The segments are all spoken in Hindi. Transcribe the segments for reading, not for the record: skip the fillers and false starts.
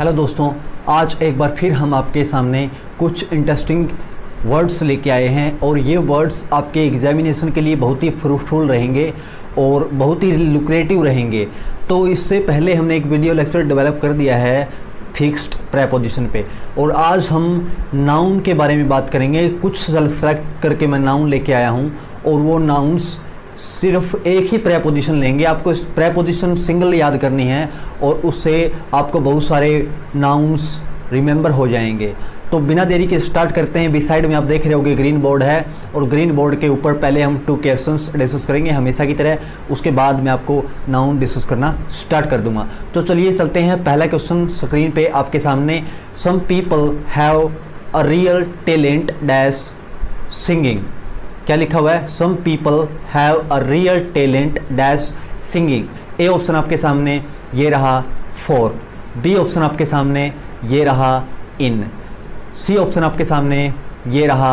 हेलो दोस्तों, आज एक बार फिर हम आपके सामने कुछ इंटरेस्टिंग वर्ड्स लेके आए हैं और ये वर्ड्स आपके एग्जामिनेशन के लिए बहुत ही फ्रूटफुल रहेंगे और बहुत ही लुक्रेटिव रहेंगे। तो इससे पहले हमने एक वीडियो लेक्चर डेवलप कर दिया है फिक्स्ड प्रेपोजिशन पे, और आज हम नाउन के बारे में बात करेंगे। कुछ सेलेक्ट करके मैं नाउन लेके आया हूँ और वो नाउन्स सिर्फ एक ही प्रेपोजिशन लेंगे। आपको इस प्रेपोजिशन सिंगल याद करनी है और उससे आपको बहुत सारे नाउन्स रिमेंबर हो जाएंगे। तो बिना देरी के स्टार्ट करते हैं। बी साइड में आप देख रहे होगे ग्रीन बोर्ड है और ग्रीन बोर्ड के ऊपर पहले हम 2 क्वेश्चंस डिस्कस करेंगे हमेशा की तरह, उसके बाद मैं आपको नाउन डिस्कस करना स्टार्ट कर दूंगा। तो चलिए चलते हैं। पहला क्वेश्चन स्क्रीन पे आपके सामने, some people have a real talent dash singing. क्या लिखा हुआ है? Some people have a real talent dash singing. A option आपके सामने ये रहा फॉर, बी ऑप्शन आपके सामने ये रहा इन, सी ऑप्शन आपके सामने ये रहा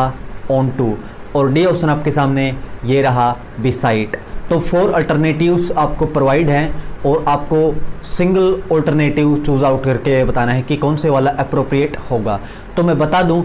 ऑन टू और डी ऑप्शन आपके सामने ये रहा बिसाइड। तो 4 अल्टरनेटिव्स आपको प्रोवाइड हैं और आपको सिंगल अल्टरनेटिव चूज़ आउट करके बताना है कि कौन से वाला अप्रोप्रिएट होगा। तो मैं बता दूं,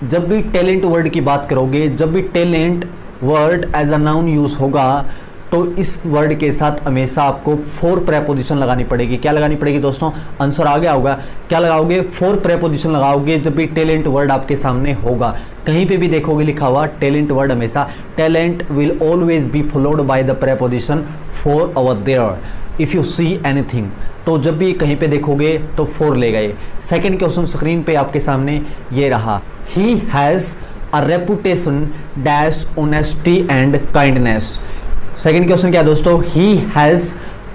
जब भी टैलेंट वर्ड की बात करोगे, जब भी talent word as a noun use होगा तो इस वर्ड के साथ हमेशा आपको 4 प्रेपोजिशन लगानी पड़ेगी। क्या लगानी पड़ेगी दोस्तों? आंसर आ गया होगा। क्या लगाओगे? 4 प्रेपोजिशन लगाओगे जब भी टैलेंट वर्ड आपके सामने होगा। कहीं पे भी देखोगे लिखा हुआ टैलेंट वर्ड, हमेशा talent will always be followed by the preposition for और there if you see anything. तो जब भी कहीं पे देखोगे तो 4 ले गए। सेकेंड क्वेश्चन स्क्रीन पे आपके सामने ये रहा, he has a reputation dash honesty and kindness. Second question क्या है दोस्तों? He has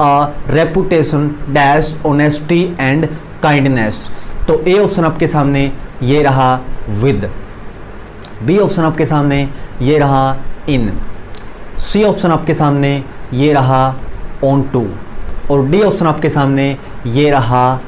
a reputation dash honesty and kindness. तो ए ऑप्शन आपके सामने ये रहा विद, बी ऑप्शन आपके सामने ये रहा इन, सी ऑप्शन आपके सामने ये रहा ऑन टू और डी ऑप्शन आपके सामने ये रहा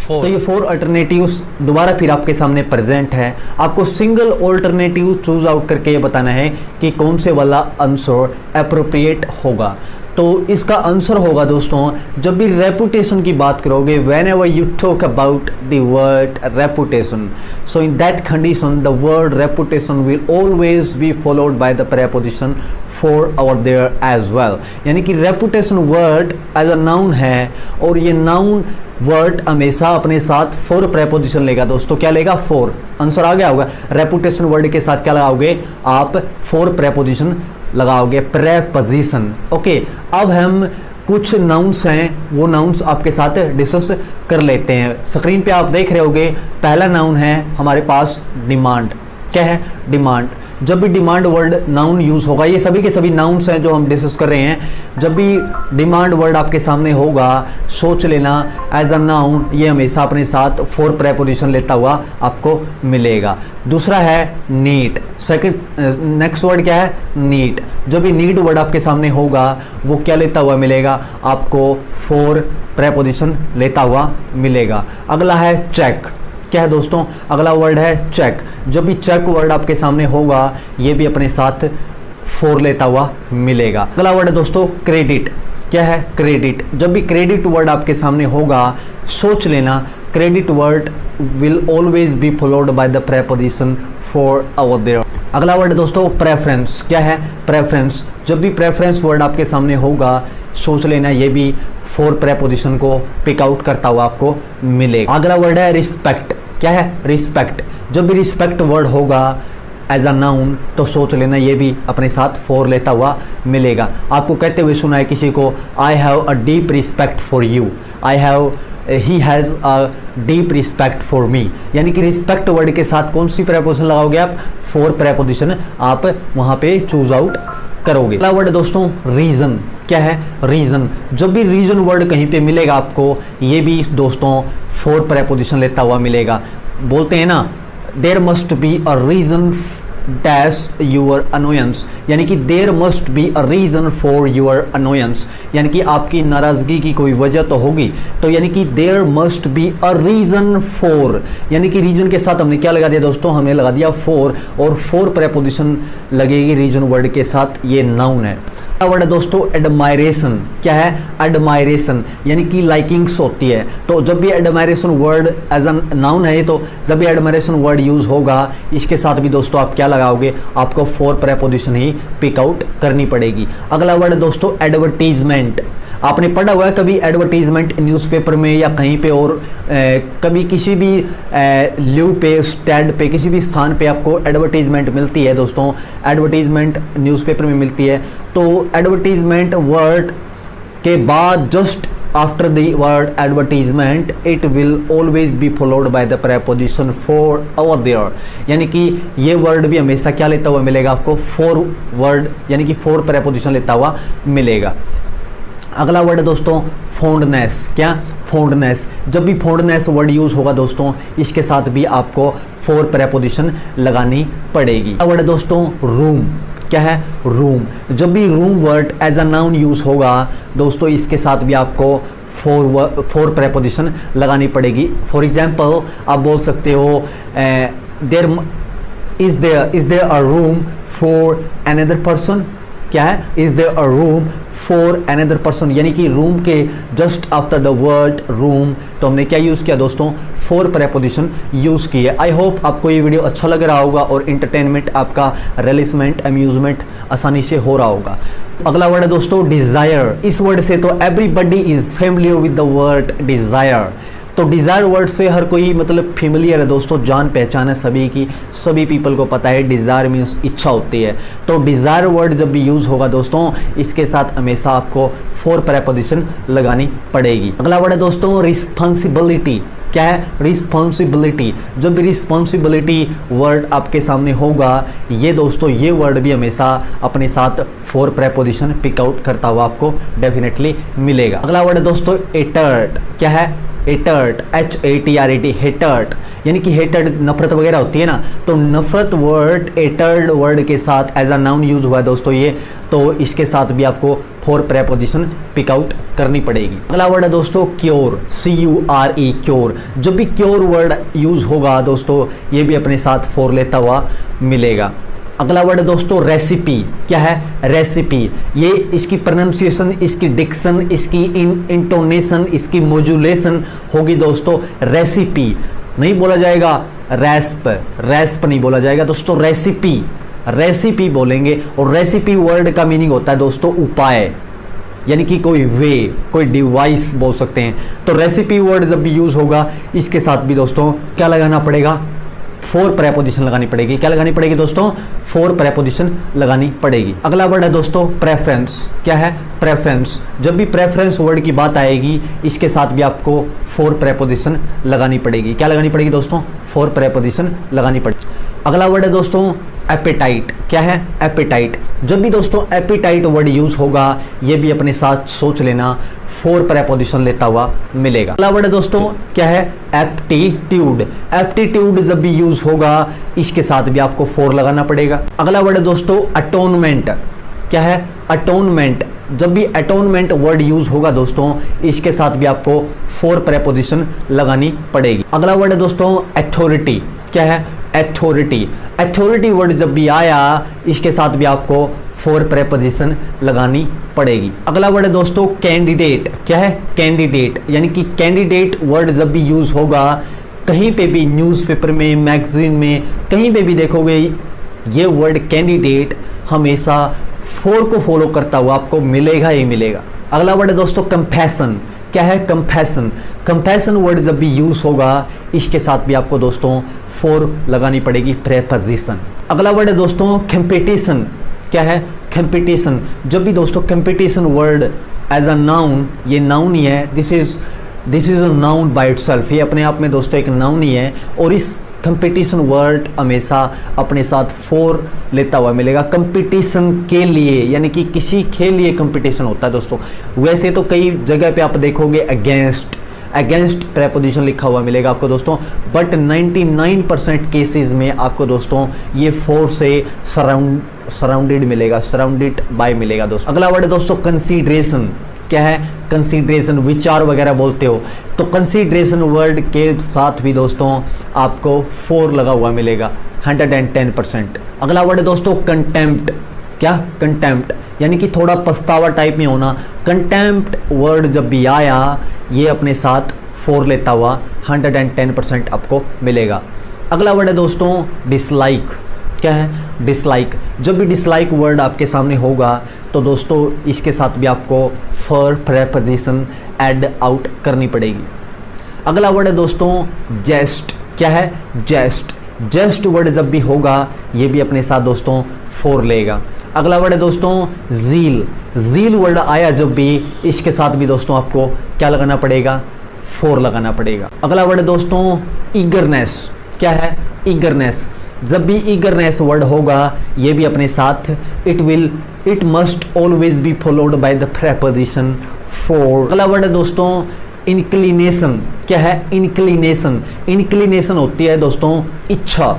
4। तो ये 4 अल्टरनेटिव्स दोबारा फिर आपके सामने प्रेजेंट है। आपको सिंगल अल्टरनेटिव चूज आउट करके ये बताना है कि कौन से वाला आंसर अप्रोप्रिएट होगा। तो इसका आंसर होगा दोस्तों, जब भी रेपुटेशन की बात करोगे, whenever you talk about the word reputation, so in that condition the word reputation will always be followed by the preposition for और देयर एज वेल। यानी कि reputation word as a noun है और ये नाउन वर्ड हमेशा अपने साथ 4 प्रेपोजिशन लेगा। दोस्तों क्या लेगा? 4। आंसर आ गया होगा। रेपुटेशन वर्ड के साथ क्या लगाओगे? आप 4 प्रेपोजिशन लगाओगे, प्रेपोजिशन। ओके, अब हम कुछ नाउन्स हैं वो नाउन्स आपके साथ डिस्कस कर लेते हैं। स्क्रीन पे आप देख रहे होगे पहला नाउन है हमारे पास डिमांड। क्या है? डिमांड। जब भी डिमांड वर्ड नाउन यूज़ होगा, ये सभी के सभी नाउन्स हैं जो हम डिस्कस कर रहे हैं, जब भी डिमांड वर्ड आपके सामने होगा सोच लेना एज अ नाउन ये हमेशा अपने साथ 4 प्रेपोजिशन लेता हुआ आपको मिलेगा। दूसरा है नीड। सेकंड नेक्स्ट वर्ड क्या है? नीड। जब भी नीड वर्ड आपके सामने होगा वो क्या लेता हुआ मिलेगा? आपको 4 प्रेपोजिशन लेता हुआ मिलेगा। अगला है चेक। क्या है दोस्तों? अगला वर्ड है चेक। जब भी चेक वर्ड आपके सामने होगा ये भी अपने साथ 4 लेता हुआ मिलेगा। अगला वर्ड है दोस्तों क्रेडिट। क्या है? क्रेडिट। जब भी क्रेडिट वर्ड आपके सामने होगा सोच लेना credit word will always be followed by the preposition for और देयर। अगला वर्ड है दोस्तों प्रेफरेंस। क्या है? प्रेफरेंस। जब भी प्रेफरेंस वर्ड आपके सामने होगा सोच लेना ये भी 4 प्रेपोजिशन को पिक आउट करता हुआ आपको मिलेगा। अगला वर्ड है रिस्पेक्ट। क्या है? रिस्पेक्ट। जब भी रिस्पेक्ट वर्ड होगा एज अ नाउन तो सोच लेना ये भी अपने साथ 4 लेता हुआ मिलेगा। आपको कहते हुए सुना है किसी को, I have a deep respect for you, he has a deep respect for me. यानी कि रिस्पेक्ट वर्ड के साथ कौन सी प्रेपोजिशन लगाओगे आप? 4 प्रेपोजिशन आप वहाँ पे चूज आउट करोगे। अगला वर्ड दोस्तों रीज़न। क्या है? रीज़न। जब भी रीज़न वर्ड कहीं पे मिलेगा आपको ये भी दोस्तों 4 प्रेपोजिशन लेता हुआ मिलेगा। बोलते हैं ना there must be a reason dash your annoyance, यानी कि there must be a reason for your annoyance, यानी कि आपकी नाराज़गी की कोई वजह तो होगी। तो यानी कि there must be a reason for, यानी कि रीजन के साथ हमने क्या लगा दिया दोस्तों? हमने लगा दिया 4 और 4 प्रेपोजिशन लगेगी रीजन वर्ड के साथ। ये नाउन है। वर्ड है दोस्तों एडमायरेशन। क्या है? एडमायरेशन, यानी कि लाइकिंग्स होती है। तो जब भी admiration word as a noun है, तो जब भी एडमायरेशन वर्ड यूज होगा इसके साथ भी दोस्तों आप क्या लगाओगे? आपको फोर प्रेपोजिशन ही पिक आउट करनी पड़ेगी। अगला वर्ड है दोस्तों एडवर्टीजमेंट। आपने पढ़ा हुआ है कभी एडवर्टीजमेंट न्यूज़पेपर में या कहीं पे और कभी किसी भी लीव पे, स्टैंड पे, किसी भी स्थान पे आपको एडवर्टीजमेंट मिलती है दोस्तों। एडवर्टीजमेंट न्यूज़पेपर में मिलती है। तो एडवर्टीजमेंट वर्ड के बाद just after the word advertisement it will always be followed by the preposition for over there, यानी कि ये वर्ड भी हमेशा क्या लेता हुआ मिलेगा आपको? फोर वर्ड, यानी कि फोर प्रेपोजिशन लेता हुआ मिलेगा। अगला वर्ड है दोस्तों फोंडनेस। क्या? फोंडनेस। जब भी फोंडनेस वर्ड यूज होगा दोस्तों इसके साथ भी आपको फोर प्रेपोजिशन लगानी पड़ेगी। अगला वर्ड है दोस्तों रूम। क्या है? रूम। जब भी room word as a noun use होगा दोस्तों इसके साथ भी आपको फोर प्रेपोजिशन लगानी पड़ेगी। फॉर एग्जाम्पल आप बोल सकते हो there is there a room for another person. क्या है? Is there a room for another person, यानी कि रूम के just after the word room तो हमने क्या यूज़ किया दोस्तों? फोर प्रेपोजिशन यूज़ की है। आई होप आपको ये वीडियो अच्छा लग रहा होगा और इंटरटेनमेंट आपका, रिलीसमेंट, अम्यूजमेंट आसानी से हो रहा होगा। अगला वर्ड है दोस्तों डिज़ायर। इस वर्ड से तो everybody is familiar with the word desire. तो डिज़ायर वर्ड से हर कोई मतलब फेमिलियर है दोस्तों, जान पहचान है सभी की, सभी पीपल को पता है डिज़ायर मीन्स इच्छा होती है। तो डिज़ायर वर्ड जब भी यूज़ होगा दोस्तों इसके साथ हमेशा आपको फोर प्रेपोजिशन लगानी पड़ेगी। अगला वर्ड है दोस्तों रिस्पॉन्सिबिलिटी। क्या है? रिस्पॉन्सिबिलिटी। जब भी रिस्पॉन्सिबिलिटी वर्ड आपके सामने होगा ये दोस्तों ये वर्ड भी हमेशा अपने साथ फोर प्रेपोजिशन पिक आउट करता हुआ आपको डेफिनेटली मिलेगा। अगला वर्ड है दोस्तों एटर्ट। क्या है? एटर्ट, HATRET, हेटर्ट, यानी कि हेटर्ट नफरत वगैरह होती है ना, तो नफरत वर्ड एटर्ड वर्ड के साथ एज अ नाउन यूज हुआ है दोस्तों ये, तो इसके साथ भी आपको फोर प्रेपोजिशन पिक आउट करनी पड़ेगी। अगला वर्ड है दोस्तों क्योर। CURE, cure. जब भी क्योर वर्ड यूज होगा दोस्तों ये भी अपने साथ फोर लेता हुआ मिलेगा। अगला वर्ड है दोस्तों रेसिपी। क्या है? रेसिपी। ये इसकी प्रोनाउंसिएशन, इसकी डिक्शन, इसकी इंटोनेशन, इसकी मॉड्यूलेशन होगी दोस्तों रेसिपी। नहीं बोला जाएगा रैस्प नहीं बोला जाएगा दोस्तों, रेसिपी, रेसिपी बोलेंगे। और रेसिपी वर्ड का मीनिंग होता है दोस्तों उपाय, यानी कि कोई वे, कोई डिवाइस बोल सकते हैं। तो रेसिपी वर्ड जब भी यूज होगा इसके साथ भी दोस्तों क्या लगाना पड़ेगा? फोर प्रेपोजिशन लगानी पड़ेगी। क्या लगानी पड़ेगी दोस्तों? फोर प्रेपोजिशन लगानी पड़ेगी। अगला वर्ड है दोस्तों प्रेफरेंस। क्या है? प्रेफरेंस। जब भी प्रेफरेंस वर्ड की बात आएगी इसके साथ भी आपको फोर प्रेपोजिशन लगानी पड़ेगी। क्या लगानी पड़ेगी दोस्तों? फोर प्रेपोजिशन लगानी पड़ेगी। अगला वर्ड है दोस्तों एपेटाइट। क्या है? एपेटाइट। जब भी दोस्तों एपेटाइट वर्ड यूज होगा ये भी अपने साथ सोच लेना फोर प्रेपोजिशन लेता हुआ मिलेगा। अगला वर्ड है दोस्तों क्या है? एप्टीट्यूड। एप्टीट्यूड जब भी यूज होगा इसके साथ भी आपको फोर लगाना पड़ेगा। अगला वर्ड है दोस्तों अटोनमेंट। क्या है? अटोनमेंट। जब भी अटोनमेंट वर्ड यूज होगा दोस्तों इसके साथ भी आपको फोर प्रेपोजिशन लगानी पड़ेगी। अगला वर्ड है दोस्तों अथॉरिटी। क्या है? अथॉरिटी। अथॉरिटी वर्ड जब भी आया इसके साथ भी आपको फोर प्रेपोजिशन लगानी पड़ेगी। अगला वर्ड है दोस्तों कैंडिडेट। क्या है? कैंडिडेट। यानी कि कैंडिडेट वर्ड जब भी यूज होगा कहीं पे भी, न्यूज़पेपर में, मैगजीन में, कहीं पे भी देखोगे ये वर्ड कैंडिडेट हमेशा फोर को फॉलो करता हुआ आपको मिलेगा ही मिलेगा। अगला वर्ड है दोस्तों कंपैशन। क्या है? कंपैशन। कंपैशन वर्ड जब भी यूज होगा इसके साथ भी आपको दोस्तों फोर लगानी पड़ेगी प्रेपोजिशन। अगला वर्ड है दोस्तों कंपटीशन। क्या है? कंपटीशन। जब भी दोस्तों competition word as a noun, ये नाउन ही है, this is a noun by itself, ये अपने आप में दोस्तों एक नाउन ही है और इस कंपटीशन वर्ड हमेशा अपने साथ फोर लेता हुआ मिलेगा। कंपटीशन के लिए, यानी कि किसी के लिए कंपटीशन होता है दोस्तों। वैसे तो कई जगह पे आप देखोगे अगेंस्ट प्रेपोजिशन लिखा हुआ मिलेगा आपको दोस्तों, बट 99% केसेस में आपको दोस्तों ये फोर से सराउंडेड मिलेगा, सराउंडेड बाय मिलेगा दोस्तों। अगला वर्ड है दोस्तों कंसीडरेशन। क्या है? कंसीडरेशन। विचार वगैरह बोलते हो तो कंसीडरेशन वर्ड के साथ भी दोस्तों आपको फोर लगा हुआ मिलेगा 110%। अगला वर्ड है दोस्तों कंटेम्प्ट। क्या? कंटेम्प्ट। यानी कि थोड़ा पछतावा टाइप में होना। कंटेम्प्ट वर्ड जब भी आया ये अपने साथ फोर लेता हुआ 110% आपको मिलेगा। अगला वर्ड है दोस्तों डिसलाइक। क्या है डिसलाइक? जब भी डिसलाइक वर्ड आपके सामने होगा तो दोस्तों इसके साथ भी आपको फॉर प्रेपोजिशन ऐड आउट करनी पड़ेगी। अगला वर्ड है दोस्तों जेस्ट। क्या है जेस्ट? जेस्ट वर्ड जब भी होगा ये भी अपने साथ दोस्तों फोर लेगा। अगला वर्ड है दोस्तों ज़ील। ज़ील वर्ड आया जब भी इसके साथ भी दोस्तों आपको क्या लगाना पड़ेगा? फोर लगाना पड़ेगा। अगला वर्ड है दोस्तों ईगरनेस। क्या है ईगरनेस? जब भी ईगरनेस वर्ड होगा ये भी अपने साथ it must always be followed by the preposition for. अगला वर्ड है दोस्तों इंक्लिनेशन। क्या है इंक्लिनेशन? इंक्लिनेशन होती है दोस्तों इच्छा,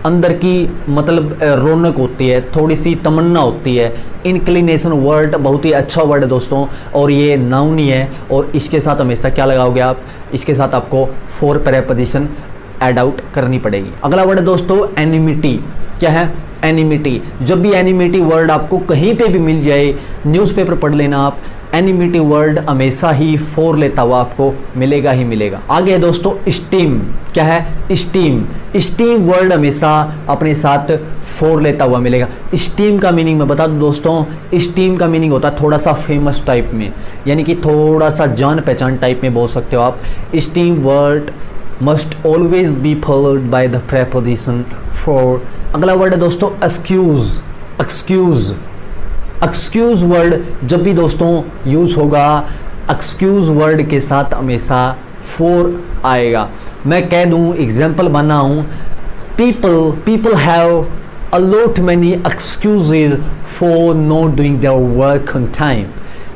अंदर की मतलब रौनक होती है, थोड़ी सी तमन्ना होती है। इंक्लिनेशन वर्ड बहुत ही अच्छा वर्ड है दोस्तों और ये नाउन ही है और इसके साथ हमेशा क्या लगाओगे आप? इसके साथ आपको फोर प्रेपोजिशन ऐड आउट करनी पड़ेगी। अगला वर्ड है दोस्तों एनिमिटी। क्या है एनिमिटी? जब भी एनिमिटी वर्ड आपको कहीं पे भी मिल जाए, न्यूज़पेपर पढ़ लेना आप, एनिमिटी वर्ड हमेशा ही फोर लेता हुआ आपको मिलेगा ही मिलेगा। आगे है दोस्तों स्टीम। क्या है स्टीम? स्टीम वर्ड हमेशा अपने साथ फोर लेता हुआ मिलेगा। स्टीम का मीनिंग मैं बता दूं दोस्तों, स्टीम का मीनिंग होता है थोड़ा सा फेमस टाइप में, यानी कि थोड़ा सा जान पहचान टाइप में बोल सकते हो आप। Steam word must always be followed by the preposition for. अगला वर्ड है दोस्तों एक्सक्यूज। एक्सक्यूज एक्सक्यूज वर्ड जब भी दोस्तों यूज होगा एक्सक्यूज वर्ड के साथ हमेशा फोर आएगा। मैं कह दूं एग्जाम्पल बना हूं, people have a lot many excuses for not doing their work on time.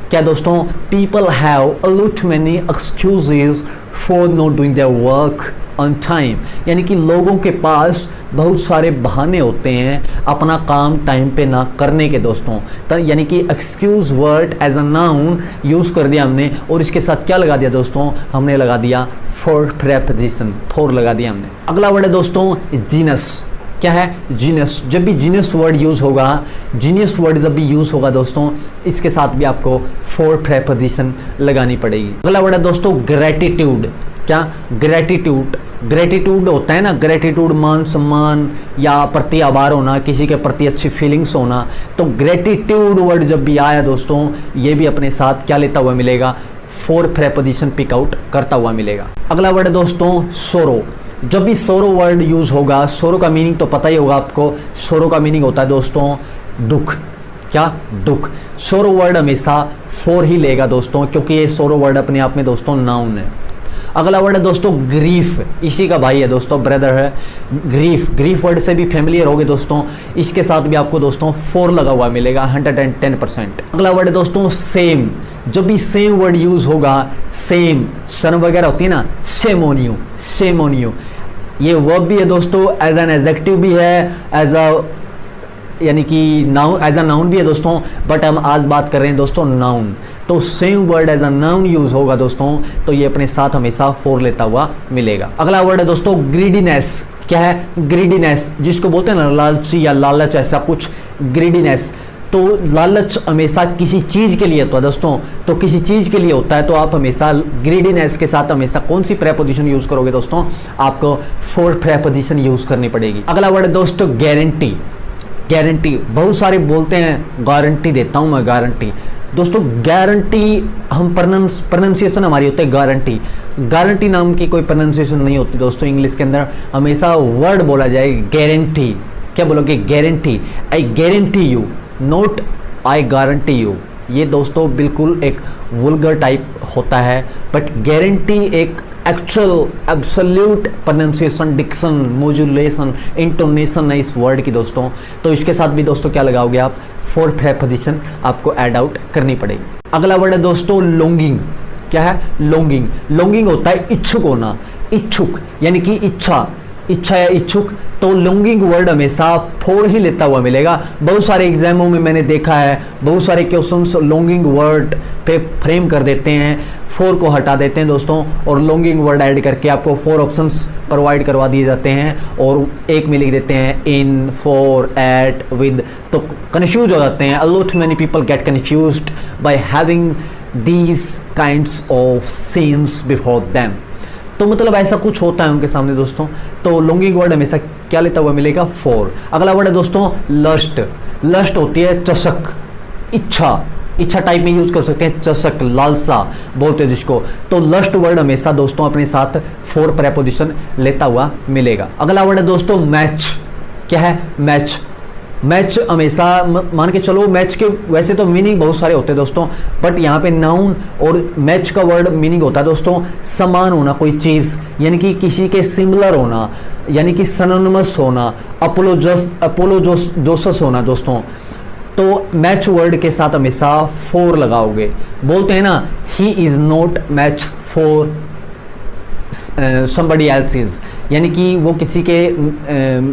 क्या दोस्तों? People have a lot many excuses for not doing their work on time, यानी कि लोगों के पास बहुत सारे बहाने होते हैं अपना काम टाइम पे ना करने के दोस्तों। तो यानी कि excuse word as a noun use कर दिया हमने और इसके साथ क्या लगा दिया दोस्तों? हमने लगा दिया फॉर प्रेपोजिशन, फोर लगा दिया हमने। अगला वर्ड है दोस्तों जीनस। क्या है जीनस? जब भी जीनस वर्ड यूज़ होगा, जीनियस वर्ड जब भी यूज़ होगा दोस्तों इसके साथ भी आपको फोर प्रेपोजिशन लगानी पड़ेगी। अगला वर्ड है दोस्तों ग्रेटिट्यूड। क्या ग्रेटिट्यूड? ग्रेटिट्यूड होता है ना, ग्रेटिट्यूड मान सम्मान या प्रति आभार होना, किसी के प्रति अच्छी फीलिंग्स होना। तो ग्रेटिट्यूड वर्ड जब भी आया दोस्तों ये भी अपने साथ क्या लेता हुआ मिलेगा? फोर प्रेपोजिशन पिक आउट करता हुआ मिलेगा। अगला वर्ड है दोस्तों सोरो। जब भी सोरो वर्ड यूज़ होगा, सोरो का मीनिंग तो पता ही होगा आपको, सोरो का मीनिंग होता है दोस्तों दुख। क्या दुख? सोरो वर्ड हमेशा फोर ही लेगा दोस्तों क्योंकि ये सोरो वर्ड अपने आप में दोस्तों नाउन है। अगला वर्ड है दोस्तों ग्रीफ, इसी का भाई है दोस्तों, ब्रदर है ग्रीफ। ग्रीफ वर्ड से भी फैमिलियर होगे दोस्तों, इसके साथ भी आपको दोस्तों फोर लगा हुआ मिलेगा 110%। अगला वर्ड है दोस्तों सेम। जब भी सेम वर्ड यूज़ होगा, सेम सन वगैरह होती है ना, same on you, same on you, ये वर्ब भी है दोस्तों, एज एन एडजेक्टिव भी है, एज अ यानी कि नाउन, एज अ नाउन भी है दोस्तों, बट हम आज बात कर रहे हैं दोस्तों नाउन। तो same word as a noun use होगा दोस्तों तो ये अपने साथ हमेशा फोर लेता हुआ मिलेगा। अगला वर्ड है दोस्तों ग्रीडीनेस। क्या है ग्रीडीनेस? जिसको बोलते हैं ना लालची या लालच, ऐसा कुछ ग्रीडीनेस। तो लालच हमेशा किसी चीज़ के लिए होता है दोस्तों, तो किसी चीज़ के लिए होता है तो आप हमेशा ग्रीडीनेस के साथ हमेशा कौन सी प्रेपोजिशन यूज़ करोगे दोस्तों? आपको फोर प्रेपोजिशन यूज़ करनी पड़ेगी। अगला वर्ड है दोस्तों गारंटी। गारंटी बहुत सारे बोलते हैं गारंटी देता हूँ मैं, गारंटी। दोस्तों गारंटी हम प्रोनाउंसिएशन हमारी होती है गारंटी। गारंटी नाम की कोई प्रोनाउंसिएशन नहीं होती दोस्तों इंग्लिश के अंदर, हमेशा वर्ड बोला जाए गारंटी। क्या बोलोगे? Guarantee. I guarantee you, note I guarantee you. ये दोस्तों बिल्कुल एक वल्गर टाइप होता है, बट गारंटी एक actual absolute pronunciation, diction, modulation, intonation है इस वर्ड की दोस्तों। तो इसके साथ भी दोस्तों क्या लगाओगे आप? फोर प्रेपोजिशन आपको ऐड आउट करनी पड़ेगी। अगला वर्ड है दोस्तों लॉन्गिंग। क्या है? लॉन्गिंग। लॉन्गिंग होता है इच्छुक होना, इच्छुक यानी कि इच्छा, इच्छा या इच्छुक। तो लॉन्गिंग वर्ड हमेशा फोर ही लेता हुआ मिलेगा। बहुत सारे एग्जामों में मैंने देखा है बहुत सारे क्वेश्चंस लॉन्गिंग वर्ड पे फ्रेम कर देते हैं, फोर को हटा देते हैं दोस्तों और लॉन्गिंग वर्ड ऐड करके आपको 4 ऑप्शंस प्रोवाइड करवा दिए जाते हैं और एक में लिख देते हैं इन, फॉर, एट, विद, तो कन्फ्यूज हो जाते हैं। A lot many people get confused by having these kinds of scenes before them. तो मतलब ऐसा कुछ होता है उनके सामने दोस्तों। तो लॉन्गिंग वर्ड हमेशा क्या लेता हुआ मिलेगा? फॉर। अगला वर्ड है दोस्तों लस्ट। लस्ट होती है चषक, इच्छा, इच्छा टाइप में यूज कर सकते हैं, चषक, लालसा बोलते हैं जिसको। तो लस्ट वर्ड हमेशा दोस्तों अपने साथ फॉर प्रेपोजिशन लेता हुआ मिलेगा। अगला वर्ड है दोस्तों मैच। क्या है? मैच। मैच हमेशा मान के चलो, मैच के वैसे तो मीनिंग बहुत सारे होते हैं दोस्तों, बट यहाँ पे नाउन और मैच का वर्ड मीनिंग होता है दोस्तों समान होना, कोई चीज़, यानी कि किसी के सिमिलर होना, यानी कि सिनोनिमस होना, अपोलोजोसस होना दोस्तों। तो मैच वर्ड के साथ हमेशा फॉर लगाओगे। बोलते हैं ना he is not match for somebody else's, यानी कि वो किसी के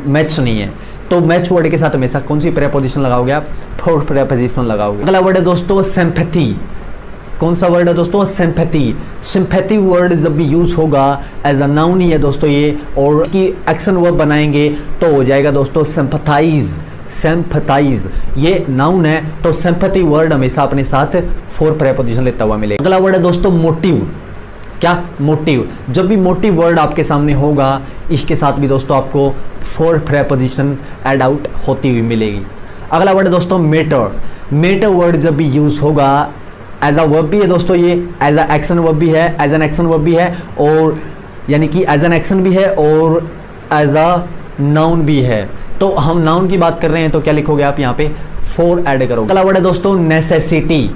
मैच नहीं है। तो मैच वर्ड के साथ हमेशा कौन सी प्रेपोजिशन लगाओगे आप? फॉर प्रेपोजिशन लगाओगे। अगला वर्ड है दोस्तों सिंपैथी। कौन सा वर्ड है दोस्तों? सिंपैथी। सिंपैथी वर्ड जब भी यूज होगा एज अ नाउन ही है दोस्तों ये, और की एक्शन वर्ब बनाएंगे तो हो जाएगा दोस्तों सिंपैथाइज। सिंपैथाइज ये नाउन है, तो सिंपैथी वर्ड हमेशा अपने साथ फॉर प्रेपोजिशन लेता हुआ मिलेगा। अगला वर्ड है दोस्तों मोटिव। क्या? मोटिव। जब भी मोटिव वर्ड आपके सामने होगा इसके साथ भी दोस्तों आपको फॉर प्रेपोजिशन ऐड आउट होती हुई मिलेगी। अगला वर्ड है दोस्तों मेटर। मेटर वर्ड जब भी यूज होगा एज अ वर्ब भी है दोस्तों, ये एज अ एक्शन वर्ब भी है, एज एन एक्शन वर्ब भी है, और यानी कि एज एन एक्शन भी है और एज अ नाउन भी है। तो हम नाउन की बात कर रहे हैं तो क्या लिखोगे आप यहाँ पे? फॉर ऐड करोगे। अगला वर्ड है दोस्तों नेसेसिटी।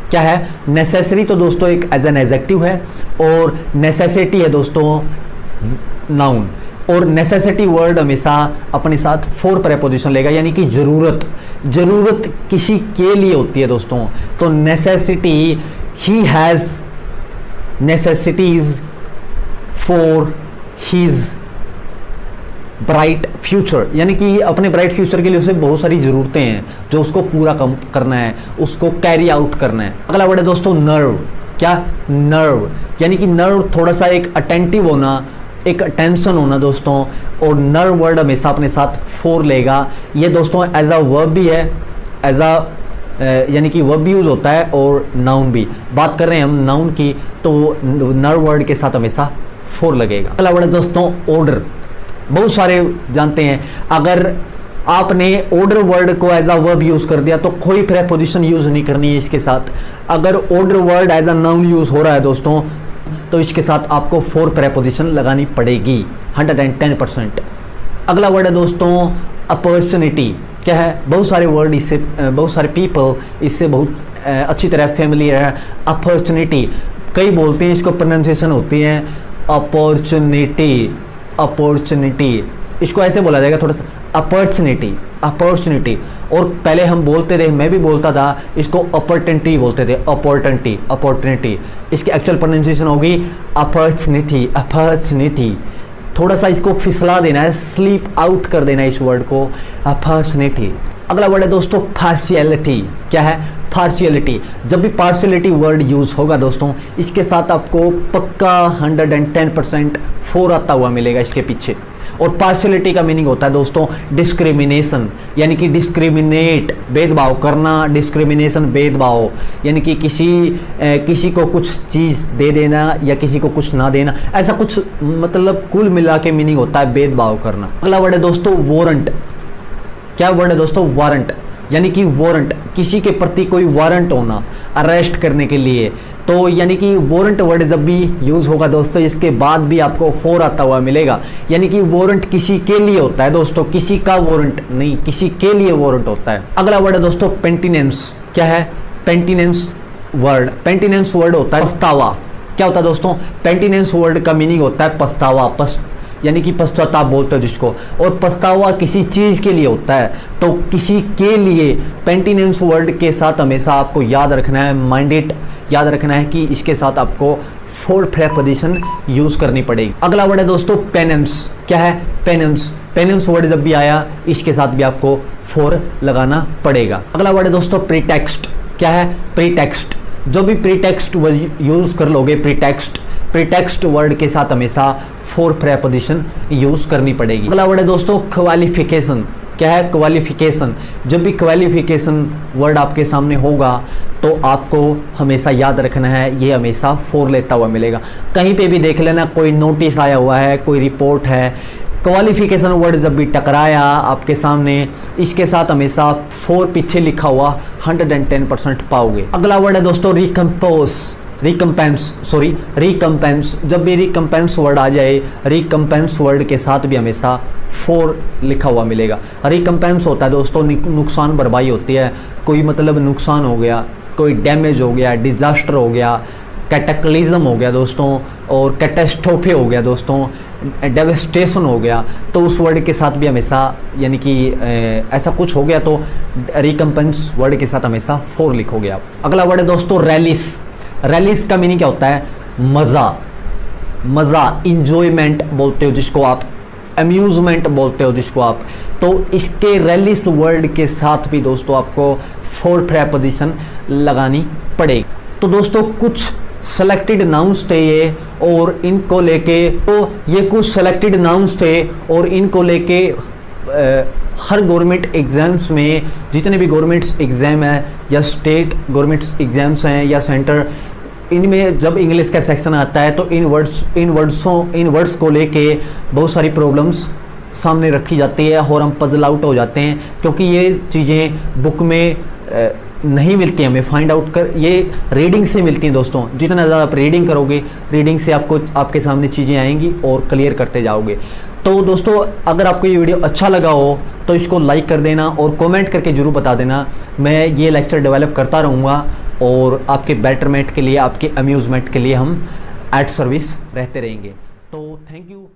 क्या है? नेसेसरी तो दोस्तों एक एज एन एडजेक्टिव है और नेसेसिटी है दोस्तों नाउन, और नेसेसिटी वर्ड हमेशा अपने साथ फॉर प्रेपोजिशन लेगा, यानी कि ज़रूरत। ज़रूरत किसी के लिए होती है दोस्तों, तो necessity, he has necessities for his bright future, यानी कि अपने ब्राइट फ्यूचर के लिए उसे बहुत सारी ज़रूरतें हैं जो उसको पूरा करना है, उसको कैरी आउट करना है। अगला वर्ड है दोस्तों नर्व। क्या? नर्व, यानी कि नर्व थोड़ा सा एक अटेंटिव होना, एक अटेंशन होना दोस्तों, और नर्व वर्ड हमेशा अपने साथ फॉर लेगा। ये दोस्तों एज अ वर्ब भी है, एज अ यानी कि वर्ब यूज होता है, और नाउन भी। बात कर रहे हैं हम नाउन की, तो नर्व वर्ड के साथ हमेशा फॉर लगेगा। अगला वर्ड है दोस्तों ऑर्डर। बहुत सारे जानते हैं, अगर आपने ऑर्डर वर्ड को एज अ वर्ब यूज कर दिया तो कोई प्रेपोजिशन यूज नहीं करनी है इसके साथ। अगर order word as a noun use हो रहा है दोस्तों तो इसके साथ आपको फॉर प्रेपोजिशन लगानी पड़ेगी 110%। अगला वर्ड है दोस्तों अपॉर्चुनिटी। क्या है? बहुत सारे वर्ड इससे, बहुत सारे पीपल इससे बहुत अच्छी तरह फेमिलियर है। अपॉर्चुनिटी, कई बोलते हैं इसको प्रोनाउंसिएशन होती है अपॉर्चुनिटी, अपॉर्चुनिटी, इसको ऐसे बोला जाएगा थोड़ा सा अपॉर्चुनिटी, अपॉर्चुनिटी। और पहले हम बोलते थे, मैं भी बोलता था, इसको अपॉर्चुनिटी बोलते थे, अपॉर्चुनिटी, अपॉर्चुनिटी। इसकी एक्चुअल प्रोनाउंसिएशन होगी अपॉर्चुनिटी, अपॉर्चुनिटी। थोड़ा सा इसको फिसला देना है, स्लीप आउट कर देना है इस वर्ड को, अपॉर्चुनिटी। अगला वर्ड है दोस्तों पार्शियलिटी। क्या है? पार्शियलिटी। जब भी पार्शियलिटी वर्ड यूज होगा दोस्तों इसके साथ आपको पक्का 110% फॉर आता हुआ मिलेगा इसके पीछे। और पार्शियलिटी का मीनिंग होता है दोस्तों डिस्क्रिमिनेशन, यानी कि डिस्क्रिमिनेट, भेदभाव करना, डिस्क्रिमिनेशन भेदभाव, यानी कि किसी को कुछ चीज़ दे देना या किसी को कुछ ना देना, ऐसा कुछ मतलब कुल मिला के मीनिंग होता है भेदभाव करना। अगला वर्ड है दोस्तों वारंट। क्या वर्ड है दोस्तों? वारंट, यानी कि वारंट, किसी के प्रति कोई वारंट होना अरेस्ट करने के लिए। तो यानी कि वारंट वर्ड जब भी यूज़ होगा दोस्तों इसके बाद भी आपको फॉर आता हुआ मिलेगा, यानी कि वारंट किसी के लिए होता है दोस्तों, किसी का वारंट नहीं, किसी के लिए वारंट होता है। अगला वर्ड है दोस्तों पेंटिनेंस। क्या है? पेंटिनेंस वर्ड, पेंटिनेंस वर्ड होता है पछतावा। क्या होता है दोस्तों? पेंटिनेंस वर्ड का मीनिंग होता है पछतावा, यानी कि पश्चाताप बोलते हैं जिसको, और पछतावा किसी चीज़ के लिए होता है, तो किसी के लिए पेंटिनेंस वर्ड के साथ हमेशा आपको याद रखना है, माइंडेड याद रखना है कि इसके साथ आपको फॉर प्रेपोजिशन यूज करनी पड़ेगी। अगला वर्ड है दोस्तों पेनेंस। क्या है? पेनेंस। पेनेंस वर्ड जब भी आया इसके साथ भी आपको फॉर लगाना पड़ेगा। अगला वर्ड है दोस्तों प्रीटेक्स्ट। क्या है? प्रीटेक्स्ट। जो भी प्रीटेक्स्ट यूज़ कर लोगे, प्रीटेक्स्ट वर्ड के साथ हमेशा फॉर प्रेपोजिशन यूज़ करनी पड़ेगी। अगला वर्ड है दोस्तों क्वालिफिकेशन। क्या है? क्वालिफिकेशन। जब भी क्वालिफिकेशन वर्ड आपके सामने होगा तो आपको हमेशा याद रखना है, ये हमेशा फॉर लेता हुआ मिलेगा। कहीं पे भी देख लेना, कोई नोटिस आया हुआ है, कोई रिपोर्ट है, क्वालिफिकेशन वर्ड जब भी टकराया आपके सामने, इसके साथ हमेशा फॉर पीछे लिखा हुआ 110% पाओगे। अगला वर्ड है दोस्तों रिकम्पेंस। जब भी रिकम्पेंस वर्ड आ जाए, रिकम्पेंस वर्ड के साथ भी हमेशा फॉर लिखा हुआ मिलेगा। रिकम्पेंस होता है दोस्तों नुकसान भरपाई होती है। कोई मतलब नुकसान हो गया, कोई डैमेज हो गया, डिजास्टर हो गया, कैटेक्लिज्म हो गया दोस्तों, और कैटेस्ट्रोफे हो गया दोस्तों, डेवस्टेशन हो गया, तो उस वर्ड के साथ भी हमेशा यानी कि ऐसा कुछ हो गया तो रिकम्पेंस वर्ड के साथ हमेशा फॉर लिखोगे आप। अगला वर्ड है दोस्तों रैलिस का मीनिंग क्या होता है? मज़ा, इंजॉयमेंट बोलते हो जिसको आप, अम्यूज़मेंट बोलते हो जिसको आप, तो इसके रैलिस वर्ड के साथ भी दोस्तों आपको फॉर प्रेपोजिशन लगानी पड़ेगी। तो दोस्तों कुछ सेलेक्टेड नाउन्स थे ये, और इनको लेके कुछ सेलेक्टेड नाउन्स थे और इनको लेके हर गवर्नमेंट एग्ज़ाम्स में, जितने भी गवर्नमेंट्स एग्ज़ाम है या स्टेट गवर्नमेंट्स एग्ज़ाम्स हैं या सेंटर, इनमें जब इंग्लिश का सेक्शन आता है तो इन वर्ड्स को लेके बहुत सारी प्रॉब्लम्स सामने रखी जाती है और हम पजल आउट हो जाते हैं, क्योंकि ये चीज़ें बुक में नहीं मिलती, हमें फाइंड आउट कर ये रीडिंग से मिलती हैं दोस्तों। जितना ज़्यादा आप रीडिंग करोगे, रीडिंग से आपके सामने चीज़ें आएंगी और क्लियर करते जाओगे। तो दोस्तों अगर आपको ये वीडियो अच्छा लगा हो तो इसको लाइक कर देना और कमेंट करके ज़रूर बता देना। मैं ये लेक्चर डेवलप करता रहूँगा और आपके बेटरमेंट के लिए, आपके अम्यूज़मेंट के लिए हम एट सर्विस रहते रहेंगे। तो थैंक यू।